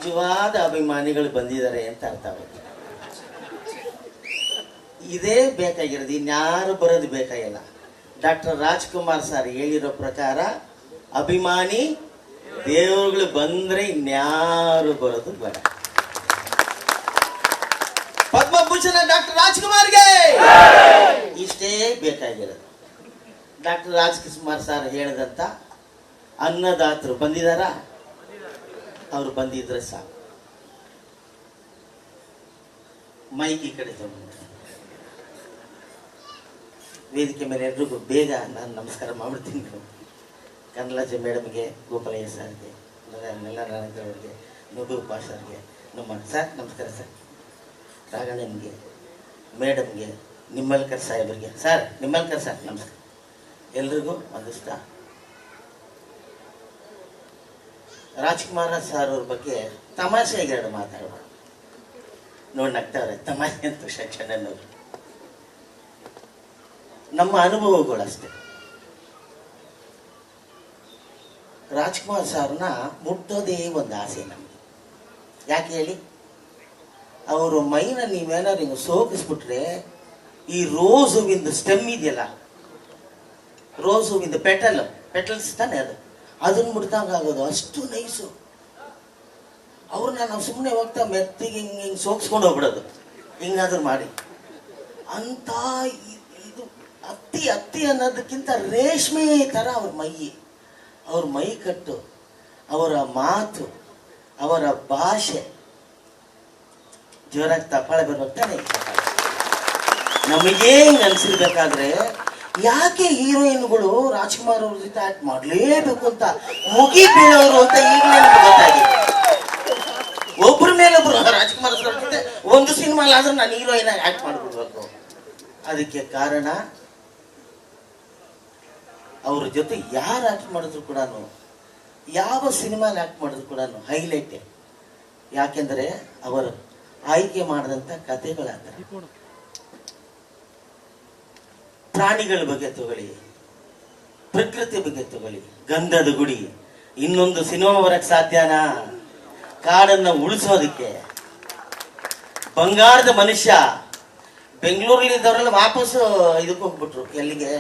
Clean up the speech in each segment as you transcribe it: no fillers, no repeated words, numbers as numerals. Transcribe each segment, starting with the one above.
ನಿಜವಾದ ಅಭಿಮಾನಿಗಳು ಬಂದಿದ್ದಾರೆ ಅಂತ ಅರ್ಥ ಆಗುತ್ತೆ. ಇದೇ ಬೇಕಾಗಿರೋದು, ಇನ್ಯಾರು ಬರೋದು ಬೇಕಾಗಿಲ್ಲ. ಡಾಕ್ಟರ್ ರಾಜ್ಕುಮಾರ್ ಸರ್ ಹೇಳಿರೋ ಪ್ರಕಾರ ಅಭಿಮಾನಿ ದೇವರುಗಳು ಬಂದ್ರೆ ಇನ್ಯಾರು ಬರೋದು ಬೇಡ. ಪದ್ಮಭೂಷಣ ಡಾಕ್ಟರ್ ರಾಜ್ಕುಮಾರ್ಗೆ ಇಷ್ಟೇ ಬೇಕಾಗಿರೋದು. ಡಾಕ್ಟರ್ ರಾಜ್ಕುಮಾರ್ ಸರ್ ಹೇಳಿದಂತ ಅನ್ನದಾತರು ಬಂದಿದಾರ, ಅವ್ರು ಬಂದಿದ್ರೆ ಸಾಕು. ಮೈಕ್ ಈ ಕಡೆ ತಗೊಂಡು ವೇದಿಕೆ ಮೇಲೆ ಎಲ್ರಿಗೂ ಬೇಗ ನಾನು ನಮಸ್ಕಾರ ಮಾಡ್ಬಿಡ್ತೀನಿ. ಕನ್ನಡಜ ಮೇಡಮ್ಗೆ, ಗೋಪಾಲಯ್ಯ ಸರ್ಗೆ, ನೆಲ್ಲರಾಜ ಅವ್ರಿಗೆ, ನೂಬು ಪಾಷರ್ಗೆ, ನಮ್ಮ ಸರ್ ನಮಸ್ಕಾರ ಸರ್, ರಾಘಣ್ಣನಿಗೆ, ಮೇಡಮ್ಗೆ, ನಿಮ್ಮಲ್ಕರ್ ಸಾಹೇಬರಿಗೆ, ಸರ್ ನಿಮ್ಮಲ್ಕರ್ ಸರ್ ನಮಸ್ಕಾರ. ಎಲ್ರಿಗೂ ಒಂದಿಷ್ಟ. ರಾಜ್ಕುಮಾರ್ ಸರ್ ಅವ್ರ ಬಗ್ಗೆ ತಮಾಷೆಗೆ ಎರಡು ಮಾತಾಡೋಣ. ನೋಡಿ ನಗ್ತಾರೆ, ತಮಾಷೆ ಅಂತ ಶಕ್ಷಣನವರು. ನಮ್ಮ ಅನುಭವಗಳು ಅಷ್ಟೇ. ರಾಜ್ಕುಮಾರ್ ಸರ್ನ ಮುಟ್ಟೋದೇ ಒಂದು ಆಸೆ ನಮಗೆ. ಯಾಕೆ ಹೇಳಿ? ಅವರು ಮೈನ ನೀವೇನಾದ್ರು ಹಿಂಗೆ ಸೋಕಿಸ್ಬಿಟ್ರೆ ಈ ರೋಸ್ ಹೂವಿಂದ ಸ್ಟೆಮ್ ಇದೆಯಲ್ಲ, ರೋಸ್ ಹೂವಿಂದ ಪೆಟಲ್ಸ್ ತಾನೆ ಅದು, ಅದನ್ನ ಮುಟ್ದಂಗ ಆಗೋದು, ಅಷ್ಟು ನೈಸು. ಅವ್ರನ್ನ ನಾವು ಸುಮ್ಮನೆ ಹೋಗ್ತಾ ಮೆತ್ತಿಗೆ ಹಿಂಗೆ ಸೋಕ್ಸ್ಕೊಂಡು ಹೋಗ್ಬಿಡೋದು, ಹಿಂಗಾದ್ರೂ ಮಾಡಿ. ಅಂತ ಇದು ಅತ್ತಿ ಅನ್ನೋದಕ್ಕಿಂತ ರೇಷ್ಮೆ ಥರ ಅವ್ರ ಮೈ ಕಟ್ಟು, ಅವರ ಮಾತು, ಅವರ ಭಾಷೆ. ಜೋರಾಗಿ ತಪ್ಪಾಳೆ ಬರ್ಬೇಕಾನೆ. ನಮಗೇ ಹಿಂಗೆ ಅನ್ಸಿರ್ಬೇಕಾದ್ರೆ ಯಾಕೆ ಹೀರೋಯಿನ್ಗಳು ರಾಜ್ಕುಮಾರ್ ಅವ್ರ ಜೊತೆ ಆಕ್ಟ್ ಮಾಡಲೇಬೇಕು ಅಂತ ಮುಗಿ ಬೀಳೋರು ಅಂತ ಈಗಲೇ ಗೊತ್ತಾಗಿದೆ. ಒಬ್ಬರ ಮೇಲೊಬ್ರು ರಾಜ್ಕುಮಾರ್ ಅವ್ರ ಜೊತೆ ಒಂದು ಸಿನಿಮಾಲಾದ್ರೂ ನಾನು ಹೀರೋಯಿನ್ ಆಗಿ ಆಕ್ಟ್ ಮಾಡ್ಬಿಡ್ಬೇಕು. ಅದಕ್ಕೆ ಕಾರಣ ಅವ್ರ ಜೊತೆ ಯಾರು ಆಕ್ಟ್ ಮಾಡಿದ್ರು ಕೂಡ, ಯಾವ ಸಿನಿಮಾಲಿ ಆಕ್ಟ್ ಮಾಡಿದ್ರು ಕೂಡ ಹೈಲೈಟೇ. ಯಾಕೆಂದ್ರೆ ಅವರು ಆಯ್ಕೆ ಮಾಡಿದಂಥ ಕಥೆಗಳಾದ ಪ್ರಾಣಿಗಳ ಬಗ್ಗೆ ತಗೊಳ್ಳಿ, ಪ್ರಕೃತಿ ಬಗ್ಗೆ ತಗೊಳ್ಳಿ, ಗಂಧದ ಗುಡಿ. ಇನ್ನೊಂದು ಸಿನಿಮಾ ಬರಕ್ ಸಾಧ್ಯನಾ? ಕಾಡನ್ನ ಉಳಿಸೋದಕ್ಕೆ ಬಂಗಾರದ ಮನುಷ್ಯ. ಬೆಂಗಳೂರಲ್ಲಿ ಇದ್ದವರೆಲ್ಲ ವಾಪಸ್ಸು ಇದಕ್ಕೆ ಹೋಗ್ಬಿಟ್ರು, ಎಲ್ಲಿಗೆ?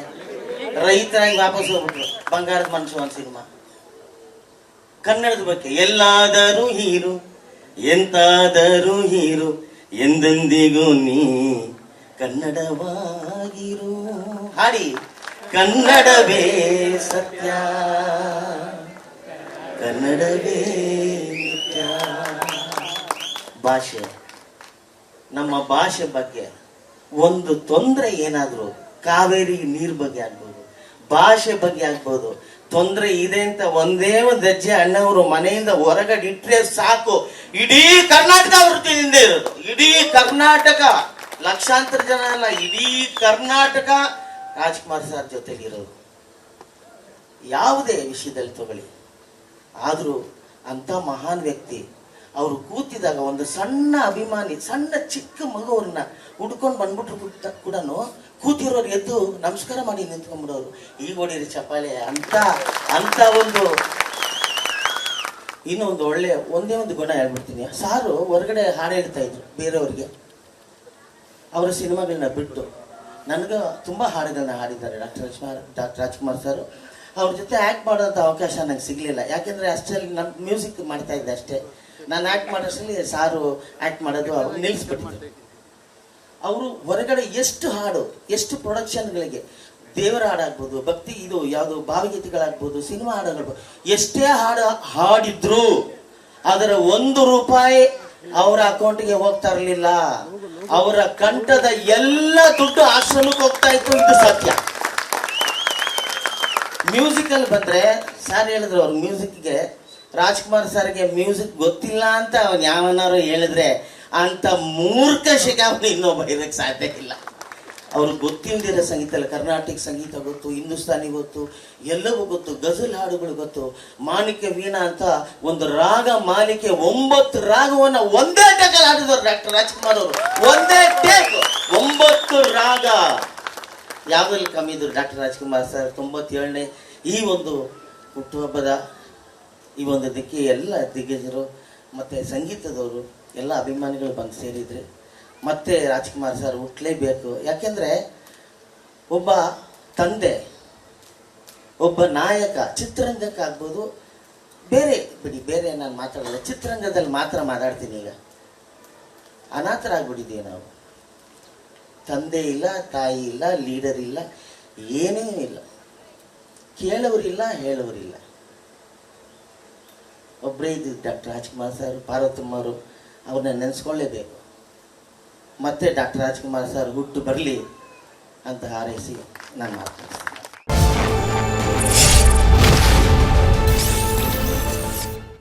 ರೈತರಾಗಿ ವಾಪಸ್ ಹೋಗ್ಬಿಟ್ರು. ಬಂಗಾರದ ಮನುಷ್ಯ ಒಂದು ಸಿನಿಮಾ. ಕನ್ನಡದ ಬಗ್ಗೆ ಎಲ್ಲಾದರೂ ಹೀರೋ, ಎಂತಾದರೂ ಹೀರೋ, ಎಂದೆಂದಿಗೂ ನೀ ಕನ್ನಡವಾಗಿರು. ಹಾಡಿ. ಕನ್ನಡವೇ ಸತ್ಯ, ಕನ್ನಡವೇ ನಿತ್ಯ. ಭಾಷೆ, ನಮ್ಮ ಭಾಷೆ ಬಗ್ಗೆ ಒಂದು ತೊಂದರೆ ಏನಾದ್ರು, ಕಾವೇರಿ ನೀರ್ ಬಗ್ಗೆ ಆಗ್ಬೋದು, ಭಾಷೆ ಬಗ್ಗೆ ಆಗ್ಬೋದು, ತೊಂದರೆ ಇದೆ ಅಂತ ಒಂದೇ ಒಂದು ಹೆಜ್ಜೆ ಅಣ್ಣವರು ಮನೆಯಿಂದ ಹೊರಗಡೆ ಇಟ್ರೆ ಸಾಕು, ಇಡೀ ಕರ್ನಾಟಕ ಅವ್ರ ಹಿಂದೆ ಇರೋದು. ಇಡೀ ಕರ್ನಾಟಕ, ಲಕ್ಷಾಂತರ ಜನ ಅಲ್ಲ, ಇಡೀ ಕರ್ನಾಟಕ ರಾಜ್ಕುಮಾರ್ ಸರ್ ಜೊತೆಗಿರೋದು. ಯಾವುದೇ ವಿಷಯದಲ್ಲಿ ತಗೊಳ್ಳಿ. ಆದ್ರೂ ಅಂತ ಮಹಾನ್ ವ್ಯಕ್ತಿ ಅವರು ಕೂತಿದಾಗ ಒಂದು ಸಣ್ಣ ಅಭಿಮಾನಿ, ಸಣ್ಣ ಚಿಕ್ಕ ಮಗುವನ್ನ ಹುಡ್ಕೊಂಡು ಬಂದ್ಬಿಟ್ರು ಕೂಡ ಕೂತಿರೋರು ಎದ್ದು ನಮಸ್ಕಾರ ಮಾಡಿ ನಿಂತ್ಕೊಂಡ್ಬಿಡೋರು. ಈಗ ಹೊಡೀರಿ ಚಪ್ಪಾಳೆ ಅಂತ ಒಂದು. ಇನ್ನೊಂದು ಒಂದೇ ಒಂದು ಗುಣ ಹೇಳ್ಬಿಡ್ತೀನಿ. ಸಾರು ಹೊರಗಡೆ ಹಾಡು ಹೇಳ್ತಾ ಇದ್ರು ಬೇರೆಯವ್ರಿಗೆ, ಅವರ ಸಿನಿಮಾಗಳನ್ನ ಬಿಟ್ಟು. ನನಗೆ ತುಂಬಾ ಹಾಡುಗಳನ್ನ ಹಾಡಿದ್ದಾರೆ ಡಾಕ್ಟರ್ ರಾಜ್ಕುಮಾರ್ ಸರ್. ಅವ್ರ ಜೊತೆ ಆಕ್ಟ್ ಮಾಡೋಂಥ ಅವಕಾಶ ನಂಗೆ ಸಿಗ್ಲಿಲ್ಲ. ಯಾಕೆಂದ್ರೆ ಅಷ್ಟರಲ್ಲಿ ನಾನು ಮ್ಯೂಸಿಕ್ ಮಾಡ್ತಾ ಇದ್ದೆ ಅಷ್ಟೇ. ನಾನು ಆಕ್ಟ್ ಮಾಡೋಷ್ಟರಲ್ಲಿ ಸಾರು ಆಕ್ಟ್ ಮಾಡೋದು ಅವ್ರು ನಿಲ್ಲಿಸ್ಬಿಟ್ಟಿದ್ರು. ಅವರು ಹೊರಗಡೆ ಎಷ್ಟು ಹಾಡು, ಎಷ್ಟು ಪ್ರೊಡಕ್ಷನ್ಗಳಿಗೆ, ದೇವರ ಹಾಡಾಗ್ಬೋದು, ಭಕ್ತಿ ಇದು ಯಾವುದು ಭಾವಗೀತೆಗಳಾಗ್ಬೋದು, ಸಿನಿಮಾ ಹಾಡುಗಳು, ಎಷ್ಟೇ ಹಾಡಿದ್ರು ಅದರ ₹1 ಅವರ ಅಕೌಂಟ್ಗೆ ಹೋಗ್ತಾ ಇರಲಿಲ್ಲ. ಅವರ ಕಂಠದ ಎಲ್ಲ ದುಡ್ಡು ಆಶ್ರಮಕ್ಕೆ ಹೋಗ್ತಾ ಇತ್ತು. ಇದು ಸತ್ಯ. ಮ್ಯೂಸಿಕಲ್ ಬಂದ್ರೆ ಸರ್ ಹೇಳಿದ್ರು, ಅವ್ರ ಮ್ಯೂಸಿಕ್ಗೆ, ರಾಜ್ಕುಮಾರ್ ಸರ್ಗೆ ಮ್ಯೂಸಿಕ್ ಗೊತ್ತಿಲ್ಲ ಅಂತ ಅವನ್ ಯಾವನಾರು ಹೇಳಿದ್ರೆ ಅಂತ ಮೂರ್ಖ ಶಿಖಾವಣಿ ಇನ್ನೊಬ್ಬ ಇರಕ್ಕೆ ಸಾಧ್ಯ ಇಲ್ಲ. ಅವ್ರಿಗೆ ಗೊತ್ತಿಲ್ದಿರೋ ಸಂಗೀತ ಇಲ್ಲ. ಕರ್ನಾಟಕ ಸಂಗೀತ ಗೊತ್ತು, ಹಿಂದೂಸ್ತಾನಿ ಗೊತ್ತು, ಎಲ್ಲವೂ ಗೊತ್ತು, ಗಜಲ್ ಹಾಡುಗಳು ಗೊತ್ತು. ಮಾಣಿಕ್ಯ ವೀಣಾ ಅಂತ ಒಂದು ರಾಗ ಮಾಲಿಕೆ 9 ರಾಗವನ್ನ ಒಂದೇ ಟೇಕಲ್ಲಿ ಹಾಡಿದವರು ಡಾಕ್ಟರ್ ರಾಜ್ಕುಮಾರ್ ಅವರು. ಒಂದೇ ಟೇಕ್ 9 ರಾಗ. ಯಾವ್ದ್ರಲ್ಲಿ ಕಮ್ಮಿ ಇದ್ರು ಡಾಕ್ಟರ್ ರಾಜ್ಕುಮಾರ್ ಸರ್. 97ನೇ ಈ ಒಂದು ಹುಟ್ಟುಹಬ್ಬದ ಈ ಒಂದು ದಿಕ್ಕಿ ಎಲ್ಲ ದಿಗ್ಗಜರು ಮತ್ತು ಸಂಗೀತದವರು ಎಲ್ಲ ಅಭಿಮಾನಿಗಳು ಬಂದು ಸೇರಿದರೆ ಮತ್ತೆ ರಾಜ್ಕುಮಾರ್ ಸರ್ ಹುಟ್ಟಲೇಬೇಕು. ಯಾಕೆಂದರೆ ಒಬ್ಬ ತಂದೆ, ಒಬ್ಬ ನಾಯಕ, ಚಿತ್ರರಂಗಕ್ಕಾಗ್ಬೋದು, ಬೇರೆ ಬಿಡಿ, ಬೇರೆ ನಾನು ಮಾತಾಡಲ್ಲ, ಚಿತ್ರರಂಗದಲ್ಲಿ ಮಾತ್ರ ಮಾತಾಡ್ತೀನಿ. ಈಗ ಅನಾಥರಾಗ್ಬಿಟ್ಟಿದ್ದೀವಿ ನಾವು. ತಂದೆ ಇಲ್ಲ, ತಾಯಿ ಇಲ್ಲ, ಲೀಡರ್ ಇಲ್ಲ, ಏನೂ ಇಲ್ಲ, ಕೇಳೋರಿಲ್ಲ, ಹೇಳೋರಿಲ್ಲ. ಒಬ್ಬರೇ ಇದ್ದಿದ್ದು ಡಾಕ್ಟರ್ ರಾಜ್ಕುಮಾರ್ ಸರ್, ಪಾರ್ವತಮ್ಮವರು, ಅವ್ರನ್ನ ನೆನೆಸ್ಕೊಳ್ಳೇಬೇಕು. ಮತ್ತೆ ಡಾಕ್ಟರ್ ರಾಜ್ಕುಮಾರ್ ಸರ್ ಹುಟ್ಟು ಬರಲಿ ಅಂತ ಹಾರೈಸಿ ನಾನು ಮಾತಾಡ್ತೀನಿ.